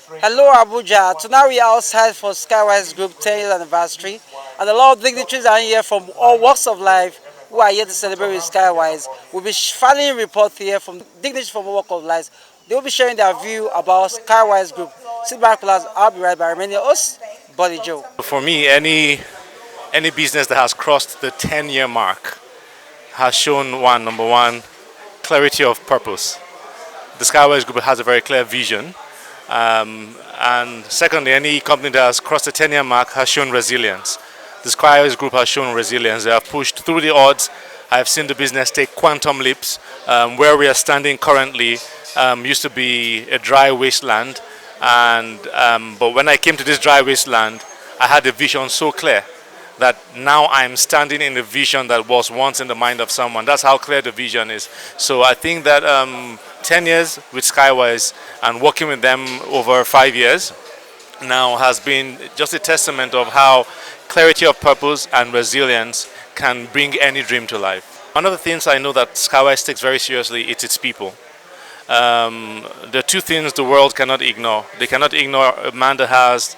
Hello Abuja. Tonight we are outside for Skyewise Group 10 years anniversary, and a lot of dignitaries are here from all walks of life who are here to celebrate with Skywise. We'll be filing a report here from dignitaries from all walks of life. They will be sharing their view about Skywise Group. Sit back, plus I'll be right by remaining host, Buddy Joe. For me, any business that has crossed the 10-year mark has shown number one, clarity of purpose. The Skyewise Group has a very clear vision. And secondly, any company that has crossed the 10-year mark has shown resilience. The Skyewise Group has shown resilience. They have pushed through the odds. I've seen the business take quantum leaps. Where we are standing currently used to be a dry wasteland. But when I came to this dry wasteland, I had a vision so clear that now I'm standing in a vision that was once in the mind of someone. That's how clear the vision is. So I think that 10 years with Skywise and working with them over 5 years now has been just a testament of how clarity of purpose and resilience can bring any dream to life. One of the things I know that Skywise takes very seriously is its people. There are two things the world cannot ignore. They cannot ignore a man that has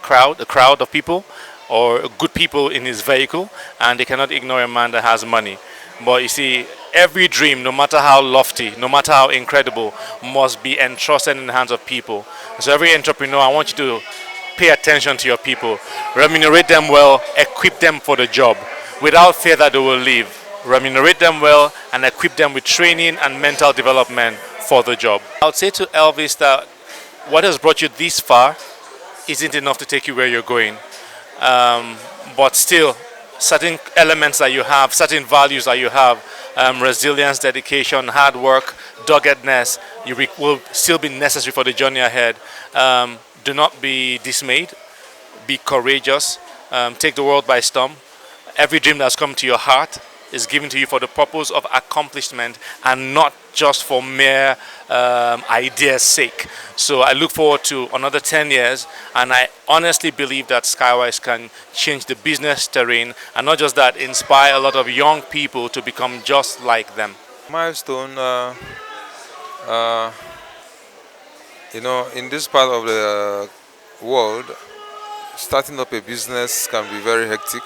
a crowd of people, or good people in his vehicle, and they cannot ignore a man that has money. But you see, every dream, no matter how lofty, no matter how incredible, must be entrusted in the hands of people. So every entrepreneur, I want you to pay attention to your people. Remunerate them well, equip them for the job, without fear that they will leave. Remunerate them well and equip them with training and mental development for the job. I would say to Elvis that what has brought you this far isn't enough to take you where you're going. But still, certain elements that you have, certain values that you have, resilience, dedication, hard work, doggedness, will still be necessary for the journey ahead. Do not be dismayed. Be courageous. Take the world by storm. Every dream that's come to your heart is given to you for the purpose of accomplishment and not just for mere idea's sake. So I look forward to another 10 years, and I honestly believe that Skywise can change the business terrain, and not just that, inspire a lot of young people to become just like them. Milestone, in this part of the world, starting up a business can be very hectic,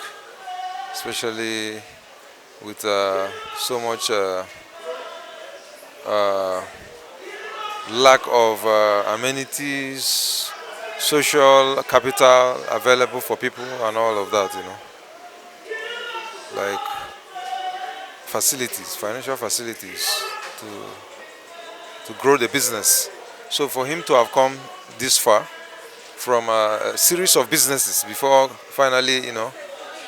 especially with so much lack of amenities, social capital available for people, and all of that, like facilities, financial facilities to grow the business. So for him to have come this far from a series of businesses before finally,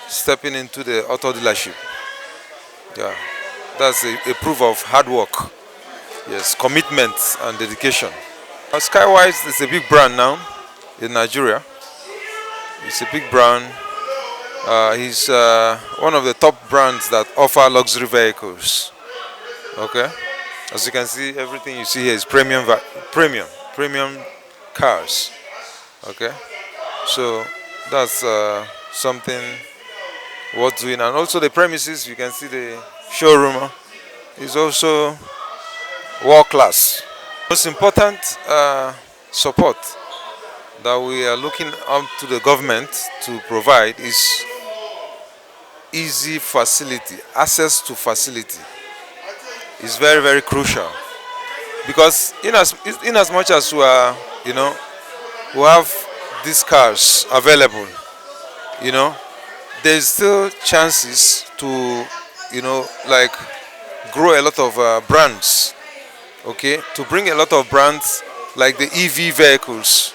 stepping into the auto dealership, yeah, that's a proof of hard work. Yes, commitment and dedication. Skywise is a big brand now in Nigeria. It's a big brand. He's one of the top brands that offer luxury vehicles. Okay, as you can see, everything you see here is premium cars. Okay, so that's something worth doing. And also the premises, you can see the showroom is also world class. Most important support that we are looking up to the government to provide is easy facility. Access to facility is very, very crucial, because in as much as we are, we have these cars available, there's still chances to, like grow a lot of brands. Okay, to bring a lot of brands like the EV vehicles.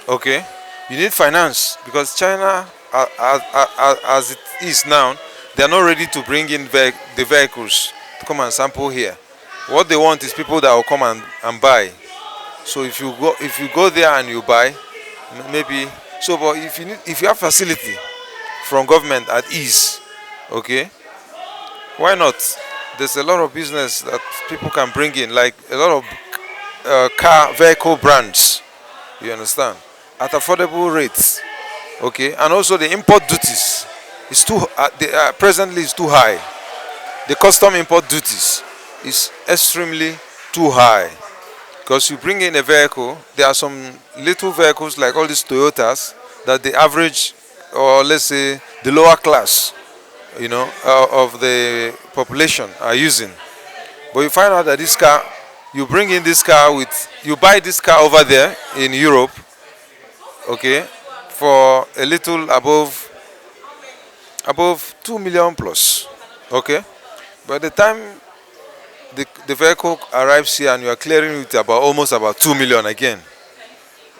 Okay, you need finance, because China, as it is now, they are not ready to bring in the vehicles to come and sample here. What they want is people that will come and buy. So if you go there and you buy, maybe so. But if you have facility from government at ease, okay, why not? There's a lot of business that people can bring in, like a lot of vehicle brands, you understand, at affordable rates. Okay, and also the import duties is presently is too high. The custom import duties is extremely too high Because you bring in a vehicle, there are some little vehicles like all these Toyotas that the average, or let's say the lower class, of the population are using. But you find out that this car, you bring in this car you buy this car over there in Europe, okay, for a little above 2 million plus, okay. By the time the vehicle arrives here and you are clearing it almost about 2 million again,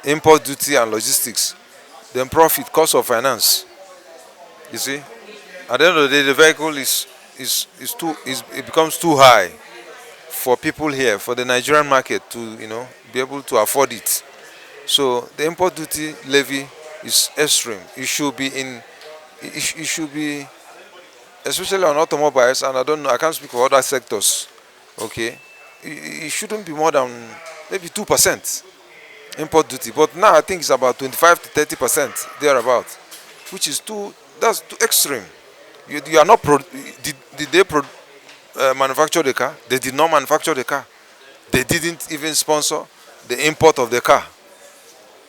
import duty and logistics, then profit, cost of finance. You see, at the end of the day, the vehicle it becomes too high for people here, for the Nigerian market to be able to afford it. So the import duty levy is extreme. It should be, especially on automobiles, and I can't speak for other sectors. Okay, it shouldn't be more than maybe 2% import duty. But now I think it's about 25 to 30% thereabout, which is that's too extreme. You are not did they manufacture the car? They did not manufacture the car. They didn't even sponsor the import of the car.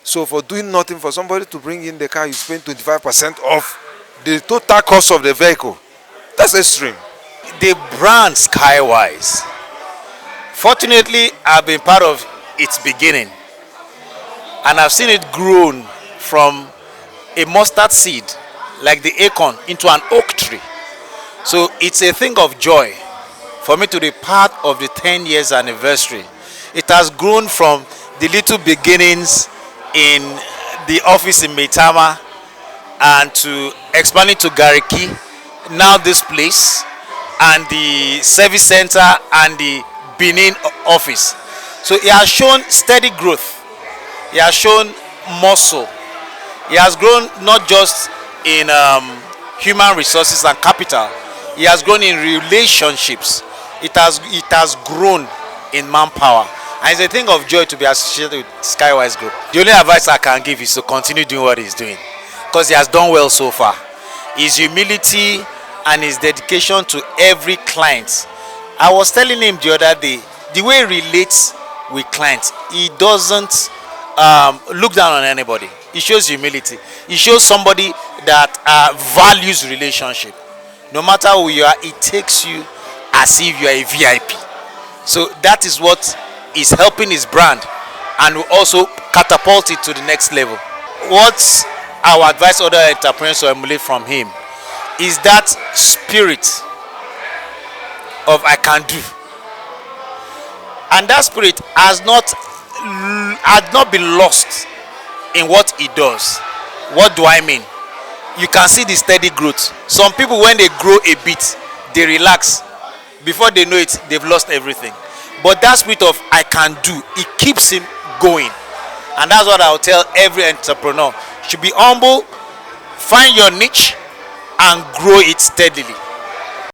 So for doing nothing, for somebody to bring in the car, you spend 25% of the total cost of the vehicle. That's extreme. The brand Skyewise, fortunately, I've been part of its beginning, and I've seen it grown from a mustard seed, like the acorn, into an oak tree. So it's a thing of joy for me to be part of the 10 years anniversary. It has grown from the little beginnings in the office in Maitama and to expanding to Gariki, now this place, and the service center and the Benin office. So it has shown steady growth. It has shown muscle. It has grown not just in human resources and capital. It has grown in relationships. It has grown in manpower. And it's a thing of joy to be associated with Skyewise Group. The only advice I can give is to continue doing what he's doing, because he has done well so far. His humility and his dedication to every client. I was telling him the other day, the way he relates with clients, he doesn't look down on anybody. He shows humility. He shows somebody that values relationship. No matter who you are, it takes you as if you are a VIP. So that is what is helping his brand and will also catapult it to the next level. What our advice other entrepreneurs to emulate from him is that spirit of I can do. And that spirit has not been lost in what he does. What do I mean? You can see the steady growth. Some people, when they grow a bit, they relax. Before they know it, they've lost everything. But that spirit of I can do, it keeps him going. And that's what I'll tell every entrepreneur. You should be humble, find your niche, and grow it steadily.